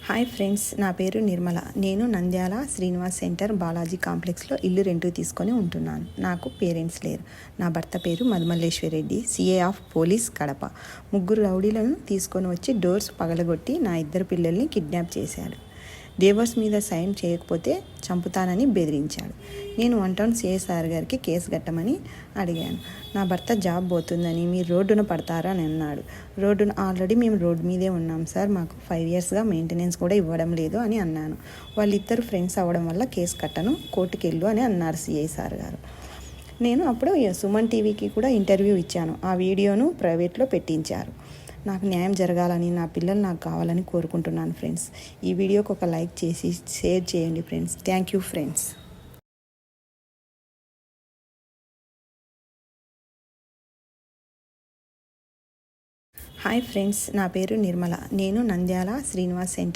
Hi friends, నా పేరు నిర్మల. నేను నంద్యాల శ్రీనివాస్ సెంటర్ బాలాజీ కాంప్లెక్స్లో ఇల్లు రెంట్కి తీసుకొని ఉంటున్నాను. నాకు పేరెంట్స్ లేరు. నా భర్త పేరు Madhumalleshwar Reddy, CA of police, Kadapa. ముగ్గురు రౌడీలను తీసుకొని వచ్చి డోర్స్ పగలగొట్టి నా ఇద్దరు పిల్లల్ని కిడ్నాప్ చేశాడు. డివోర్స్ మీద సైన్ చేయకపోతే చంపుతానని బెదిరించాడు. నేను 1 టౌన్ సిఐ సార్ గారికి కేసు కట్టమని అడిగాను. నా భర్త జాబ్ పోతుందని మీరు రోడ్డున పడతారా అని అన్నాడు. ఆల్రెడీ మేము రోడ్డు మీదే ఉన్నాం సార్, మాకు 5 ఇయర్స్గా మెయింటెనెన్స్ కూడా ఇవ్వడం లేదు అని అన్నాను. వాళ్ళిద్దరు ఫ్రెండ్స్ అవ్వడం వల్ల కేసు కట్టను, కోర్టుకి వెళ్ళు అని అన్నారు సిఐ సార్ గారు. నేను అప్పుడు సుమన్ టీవీకి కూడా ఇంటర్వ్యూ ఇచ్చాను. ఆ వీడియోను ప్రైవేట్లో పెట్టించారు. నాకు న్యాయం జరగాలని, నా పిల్లలు నాకు కావాలని కోరుకుంటున్నాను ఫ్రెండ్స్. ఈ వీడియోకి ఒక లైక్ చేసి షేర్ చేయండి friends. Thank you friends. Hi friends, నా పేరు నిర్మల. నేను నంద్యాల శ్రీనివాస్ సెంటర్